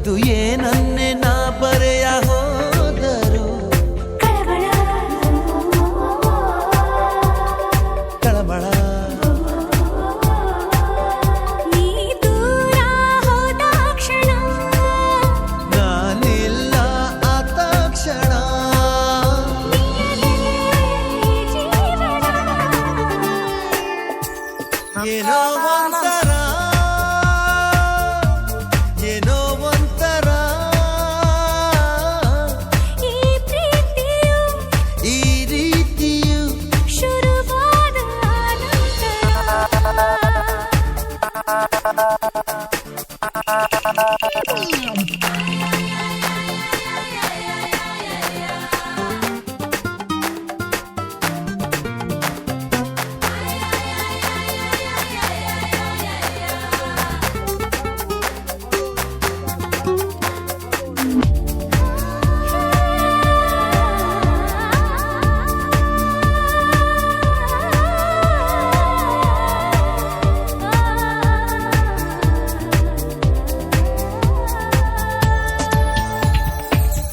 ಇದು ಏನನ್ನೇ ನಾ ಬರೆಯ ಹೋದರು ಕಳಮಳ ನೀ ದೂರ ಹೋದ ಕ್ಷಣ ನಾನಿಲ್ಲ ಆ ತಕ್ಷಣ ಏನೋ ಒಂಥರ ಏನೋ ಒಂಥರ ಈ ಪ್ರೀತಿಯು ಈ ರೀತಿಯು ಶುರುವಾದ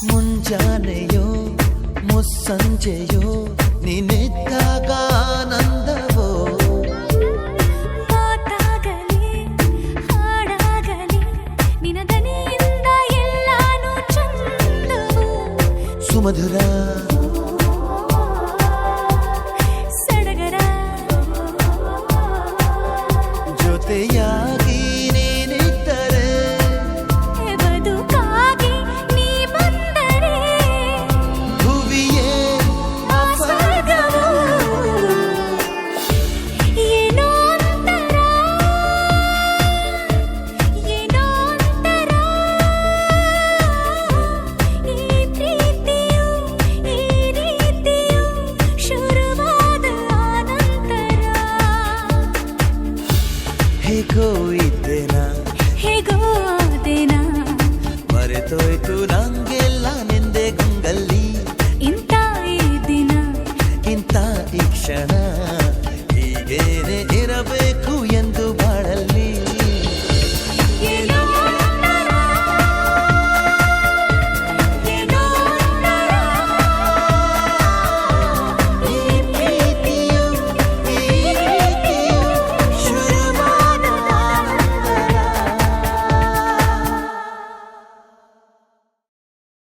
ಮುಂಜಾನೆಯೋ ಮುಸ್ಸಂಜೆಯೋ ನೀನಿದ್ದಾಗ ಆನಂದವೋ ಮಾತಾಗಲಿ ಹಾಡಾಗಲಿ ನಿನ ದನಿಯಿಂದ ಎಲ್ಲಾನು ಚಂದವು ಸುಮಧುರ ಸಡಗರ ಜೊತೆಯಾಗಿ ನೀನಿದ್ದರೆ ಬದುಕಾಗಿ ನೀ ಬಂದರೆ ಭುವಿಯೇ ಸ್ವರ್ಗವು ಏನೋ ಒಂಥರ ಏನೋ ಒಂಥರ ಈ ಪ್ರೀತಿಯು ಈ ರೀತಿಯು ಶುರುವಾದ ಅನಂತರ ಹೇಗೋ ಇದ್ದೇನಾ ಹೇಗೋ ದೇನಾ ಮರೆತೋಯ್ತು ನಂಗೆ